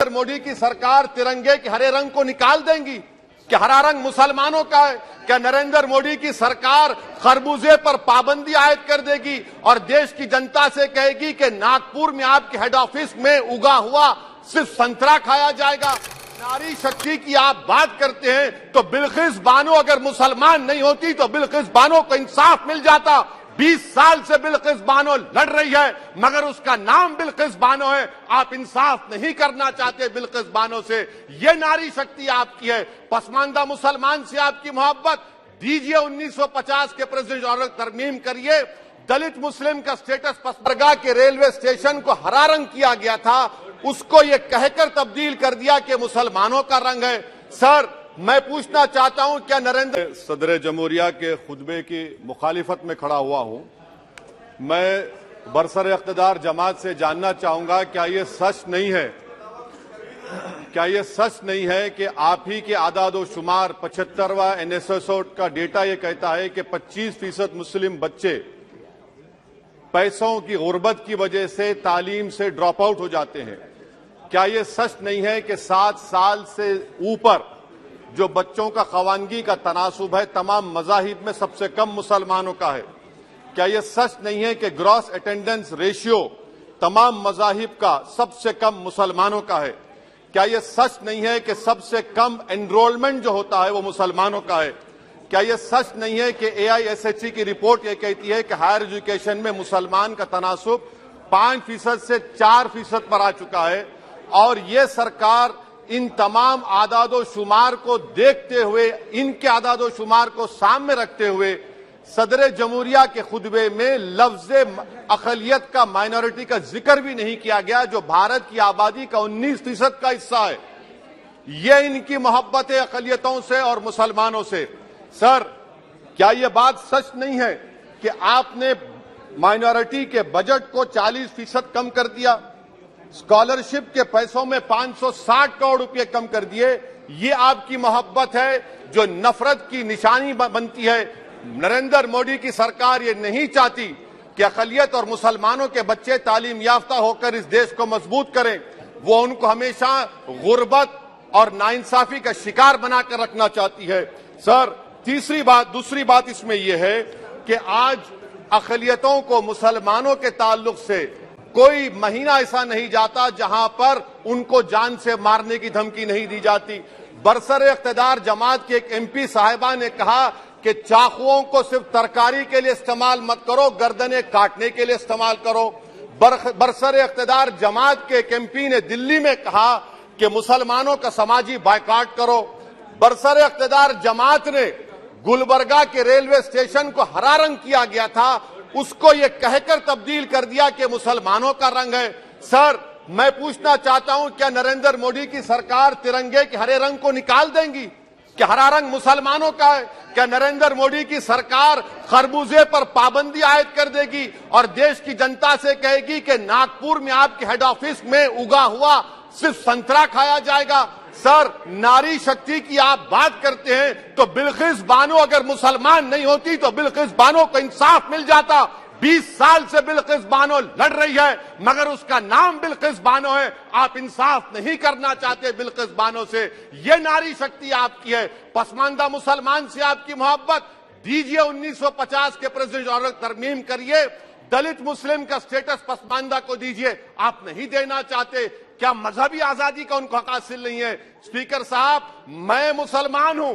नरेंद्र मोदी की सरकार तिरंगे के हरे रंग को निकाल देंगी? क्या हरा रंग मुसलमानों का है? क्या नरेंद्र मोदी की सरकार खरबूजे पर पाबंदी आयद कर देगी और देश की जनता से कहेगी कि नागपुर में आपके हेड ऑफिस में उगा हुआ सिर्फ संतरा खाया जाएगा? नारी शक्ति की आप बात करते हैं तो बिल्किस बानो अगर मुसलमान नहीं होती तो बिल्किस बानो को इंसाफ मिल जाता। 20 साल से बिल्किस बानो लड़ रही है मगर उसका नाम बिल्किस बानो है। आप इंसाफ नहीं करना चाहते बिल्किस बानो से। ये नारी शक्ति आपकी है। पसमानदा मुसलमान से आपकी मोहब्बत, दीजिए 1950 के प्रेसिडेंट ऑर्डर तरमीम करिए। दलित मुस्लिम का स्टेटस पसमरगा के रेलवे स्टेशन को हरा रंग किया गया था, उसको ये कहकर तब्दील कर दिया कि मुसलमानों का रंग है। सर, मैं पूछना चाहता हूं, क्या नरेंद्र सदर जमहूरिया के खुतबे की मुखालिफत में खड़ा हुआ हूं। मैं बरसर इख्तिदार जमात से जानना चाहूंगा, क्या ये सच नहीं है, क्या ये सच नहीं है कि आप ही के आदाद शुमार 75वां NSSO का डेटा ये कहता है कि 25% मुस्लिम बच्चे पैसों की गुर्बत की वजह से तालीम से ड्रॉप आउट हो जाते हैं? क्या ये सच नहीं है कि 7 साल से ऊपर जो बच्चों का खवानगी का तनासुब है तमाम मज़ाहिब में सबसे कम मुसलमानों का है? क्या ये सच नहीं है कि ग्रॉस अटेंडेंस रेशियो तमाम मज़ाहिब का सबसे कम मुसलमानों का है? क्या ये सच नहीं है कि सबसे कम एनरोलमेंट जो होता है वो मुसलमानों का है? क्या ये सच नहीं है कि AISHE की रिपोर्ट ये कहती है कि हायर एजुकेशन में मुसलमान का तनासुब 5% से 4% पर आ चुका है? और ये सरकार इन तमाम आदादो शुमार को देखते हुए, इनके आदादो शुमार को सामने रखते हुए सदर जमहूरिया के खुतबे में लफ्ज अकलियत का, माइनॉरिटी का जिक्र भी नहीं किया गया, जो भारत की आबादी का 19% का हिस्सा है। ये इनकी मोहब्बत है अकलियतों से और मुसलमानों से। सर, क्या यह बात सच नहीं है कि आपने माइनॉरिटी के बजट को 40% कम कर दिया, स्कॉलरशिप के पैसों में 560 करोड़ रुपए कम कर दिए? ये आपकी मोहब्बत है जो नफरत की निशानी बनती है। नरेंद्र मोदी की सरकार ये नहीं चाहती कि अक़लियत और मुसलमानों के बच्चे तालीम याफ्ता होकर इस देश को मजबूत करें। वो उनको हमेशा गुर्बत और नाइंसाफी का शिकार बनाकर रखना चाहती है। सर, दूसरी बात इसमें यह है कि आज अक़लियतों को मुसलमानों के ताल्लुक से कोई महीना ऐसा नहीं जाता जहां पर उनको जान से मारने की धमकी नहीं दी जाती। बरसर इख्तिदार जमात के एक MP साहिबा ने कहा कि चाकुओं को सिर्फ तरकारी के लिए इस्तेमाल मत करो, गर्दनें काटने के लिए इस्तेमाल करो। बरसर इख्तिदार जमात के एक MP ने दिल्ली में कहा कि मुसलमानों का समाजी बायकाट करो। बरसर इख्तिदार जमात ने गुलबर्गा के रेलवे स्टेशन को हरा रंग किया गया था, उसको ये कहकर तब्दील कर दिया कि मुसलमानों का रंग है। सर, मैं पूछना चाहता हूं, क्या नरेंद्र मोदी की सरकार तिरंगे के हरे रंग को निकाल देंगी? क्या हरा रंग मुसलमानों का है? क्या नरेंद्र मोदी की सरकार खरबूजे पर पाबंदी आयद कर देगी और देश की जनता से कहेगी कि नागपुर में आपके हेड ऑफिस में उगा हुआ सिर्फ संतरा खाया जाएगा? सर, नारी शक्ति की आप बात करते हैं तो बिल्किस बानो अगर मुसलमान नहीं होती तो बिल्किस बानो को इंसाफ मिल जाता। 20 साल से बिल्किस बानो लड़ रही है मगर उसका नाम बिल्किस बानो है। आप इंसाफ नहीं करना चाहते बिल्किस बानो से। ये नारी शक्ति आपकी है। पसमानदा मुसलमान से आपकी मोहब्बत, दीजिए 1950 के प्रेसिडेंट ऑर्डर तरमीम करिए। दलित मुस्लिम का स्टेटस पसमानदा को दीजिए। आप नहीं देना चाहते। क्या मजहबी आजादी का उनको हक हासिल नहीं है? स्पीकर साहब, मैं मुसलमान हूं,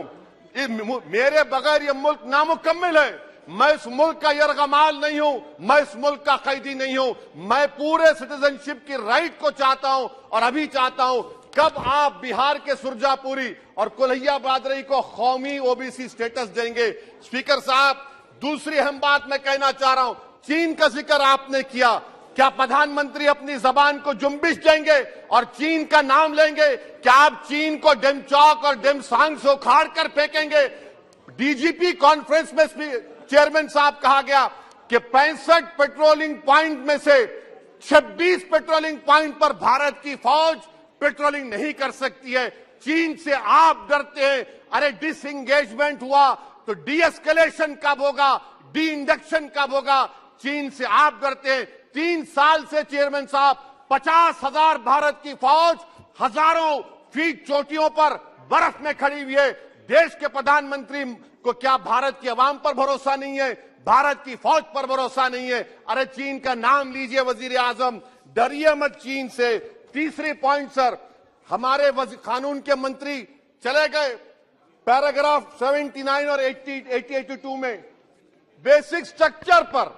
मेरे बगैर ये मुल्क नामुकम्मल है। मैं इस मुल्क का यरगमाल नहीं हूं, मैं इस मुल्क का कैदी नहीं हूं। मैं पूरे सिटीजनशिप की राइट को चाहता हूं और अभी चाहता हूं। कब आप बिहार के सुरजापुरी और कुल्हिया बादरी को कौमी OBC स्टेटस देंगे? स्पीकर साहब, दूसरी अहम बात मैं कहना चाह रहा हूं, चीन का जिक्र आपने किया। क्या प्रधानमंत्री अपनी जबान को जुम्बिश देंगे और चीन का नाम लेंगे? क्या आप चीन को डेमचौक और डेमसांग से उखाड़ कर फेंकेंगे? DGP कॉन्फ्रेंस में चेयरमैन साहब कहा गया कि 65 पेट्रोलिंग पॉइंट में से 26 पेट्रोलिंग पॉइंट पर भारत की फौज पेट्रोलिंग नहीं कर सकती है। चीन से आप डरते हैं। अरे, डिसएंगेजमेंट हुआ तो डीएस्केलेशन कब होगा? डी इंडक्शन कब होगा? चीन से आप डरते हैं। 3 साल से चेयरमैन साहब 50,000 भारत की फौज हजारों फीट चोटियों पर बर्फ में खड़ी हुई है। देश के प्रधानमंत्री को क्या भारत की आवाम पर भरोसा नहीं है, भारत की फौज पर भरोसा नहीं है? अरे चीन का नाम लीजिए वजीर आजम, डरिए मत चीन से। तीसरी पॉइंट सर, हमारे कानून के मंत्री चले गए पैराग्राफ 79 और 82 में बेसिक स्ट्रक्चर पर,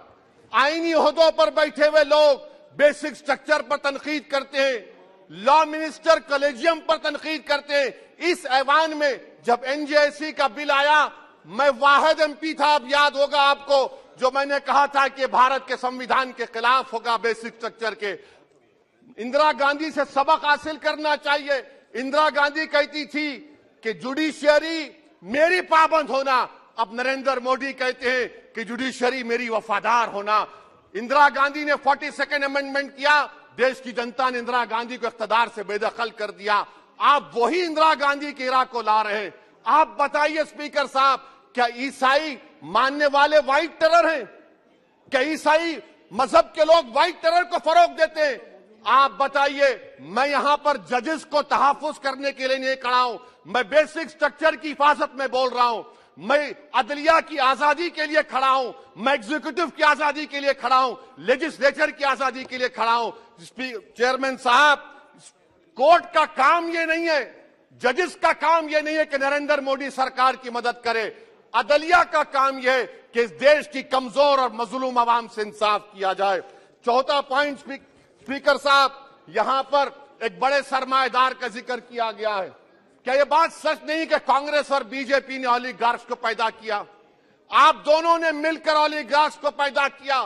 आईनी ओहदों पर बैठे हुए लोग बेसिक स्ट्रक्चर पर तनकीद करते हैं, लॉ मिनिस्टर कॉलेजियम पर तनकीद करते हैं। इस ऐवान में जब एनजेसी का बिल आया, मैं वाहिद एमपी था, अब याद होगा आपको, जो मैंने कहा था कि भारत के संविधान के खिलाफ होगा बेसिक स्ट्रक्चर के। इंदिरा गांधी से सबक हासिल करना चाहिए। इंदिरा गांधी कहती थी कि जुडिशियरी मेरी पाबंद होना, अब नरेंद्र मोदी कहते हैं कि जुडिशियरी मेरी वफादार होना। इंदिरा गांधी ने 42nd अमेंडमेंट किया, देश की जनता ने इंदिरा गांधी को इख्तियार से बेदखल कर दिया। आप वही इंदिरा गांधी के इराक को ला रहे हैं। आप बताइए स्पीकर साहब, क्या ईसाई मानने वाले व्हाइट टेरर हैं? क्या ईसाई मजहब के लोग व्हाइट टेरर को फरोग देते हैं? आप बताइए। मैं यहां पर जजेस को तहफ्फुज करने के लिए नहीं खड़ा हूं, मैं बेसिक स्ट्रक्चर की हिफाजत में बोल रहा हूं। मैं अदलिया की आजादी के लिए खड़ा हूं, मैं एग्जीक्यूटिव की आजादी के लिए खड़ा हूं, लेजिस्लेचर की आजादी के लिए खड़ा हूं। चेयरमैन साहब, कोर्ट का काम ये नहीं है, जजेस का काम ये नहीं है कि नरेंद्र मोदी सरकार की मदद करे। अदलिया का काम यह है कि इस देश की कमजोर और मजलूम आवाम से इंसाफ किया जाए। चौथा पॉइंट स्पीकर साहब, यहां पर एक बड़े सरमाएदार का जिक्र किया गया है। क्या यह बात सच नहीं कि कांग्रेस और बीजेपी ने ओलिगार्क्स को पैदा किया? आप दोनों ने मिलकर ओलिगार्क्स को पैदा किया।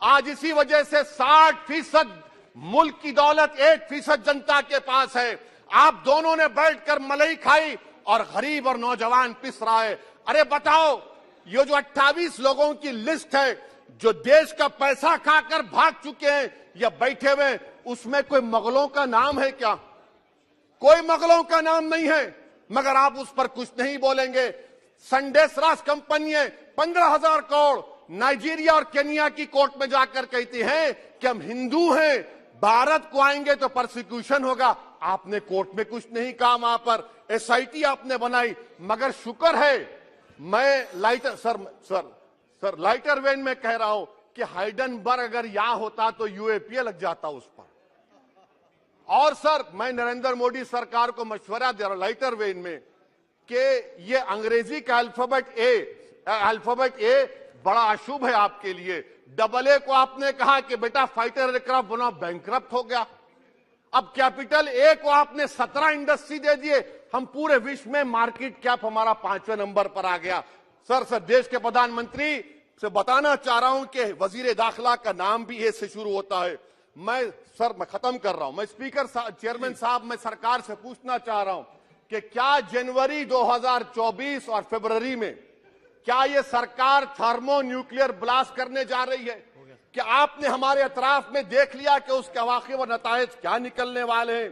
आज इसी वजह से 60% मुल्क की दौलत 1% जनता के पास है। आप दोनों ने बैठकर मलाई खाई और गरीब और नौजवान पिस रहा है। अरे बताओ, ये जो 28 लोगों की लिस्ट है जो देश का पैसा खाकर भाग चुके हैं या बैठे हुए, उसमें कोई मुगलों का नाम है क्या? कोई मुगलों का नाम नहीं है, मगर आप उस पर कुछ नहीं बोलेंगे। संडेसरास कंपनी 15,000 करोड़ नाइजीरिया और केनिया की कोर्ट में जाकर कहती हैं कि हम हिंदू हैं, भारत को आएंगे तो परसिक्यूशन होगा। आपने कोर्ट में कुछ नहीं कहा, वहां पर एसआईटी आपने बनाई। मगर शुक्र है, मैं लाइटर वेन में कह रहा हूं कि हाइडनबर्ग अगर यहां होता तो यूएपीए लग जाता उस पर। और सर, मैं नरेंद्र मोदी सरकार को मशवरा दे रहा हूं लाइटर वेन में कि ये अंग्रेजी का अल्फाबेट ए बड़ा अशुभ है आपके लिए। AA को आपने कहा कि बेटा फाइटर एयरक्राफ्ट बनाओ, बैंकरप्ट हो गया। अब कैपिटल A को आपने 17 इंडस्ट्री दे दिए, हम पूरे विश्व में मार्केट कैप हमारा 5वें नंबर पर आ गया। सर देश के प्रधानमंत्री से बताना चाह रहा हूं कि वजीर दाखिला का नाम भी ए से शुरू होता है। मैं खत्म कर रहा हूं। मैं चेयरमैन साहब, मैं सरकार से पूछना चाह रहा हूं कि क्या जनवरी 2024 और फरवरी में क्या ये सरकार थर्मो न्यूक्लियर ब्लास्ट करने जा रही है? क्या आपने हमारे अतराफ में देख लिया कि उसके वाक़े व नतायज क्या निकलने वाले हैं?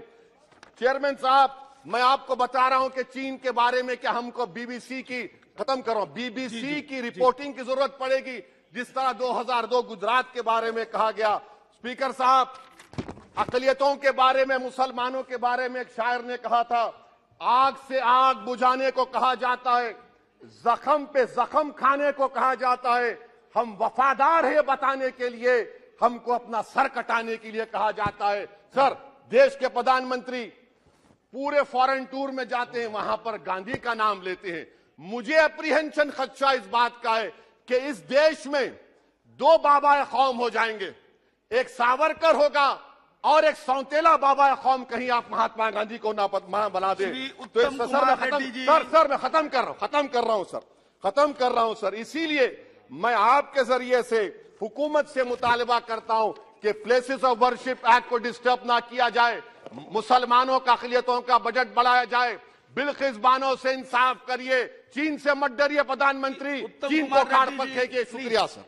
चेयरमैन साहब, मैं आपको बता रहा हूं कि चीन के बारे में क्या हमको बीबीसी की की रिपोर्टिंग की जरूरत पड़ेगी, जिस तरह 2002 गुजरात के बारे में कहा गया। स्पीकर साहब, अकलियतों के बारे में, मुसलमानों के बारे में एक शायर ने कहा था, आग से आग बुझाने को कहा जाता है, जख्म पे जख्म खाने को कहा जाता है। हम वफादार है बताने के लिए, हमको अपना सर कटाने के लिए कहा जाता है। सर, देश के प्रधानमंत्री पूरे फॉरेन टूर में जाते हैं, वहां पर गांधी का नाम लेते हैं। मुझे अप्रीहेंशन, खदशा इस बात का है कि इस देश में 2 बाबा कौम हो जाएंगे, एक सावरकर होगा और एक सौतेला बाबा कौम। कहीं आप महात्मा गांधी को ना बना दे तो सर मैं खत्म कर रहा हूं सर। इसीलिए मैं आपके जरिए से हुकूमत से मुतालबा करता हूं कि प्लेसेस ऑफ वर्शिप एक्ट को डिस्टर्ब ना किया जाए, मुसलमानों का अक़लियतों का बजट बढ़ाया जाए, बिल्किस बानो से इंसाफ करिए, चीन से मत डरिए प्रधानमंत्री, चीन को काट पर फेंकिए। शुक्रिया सर।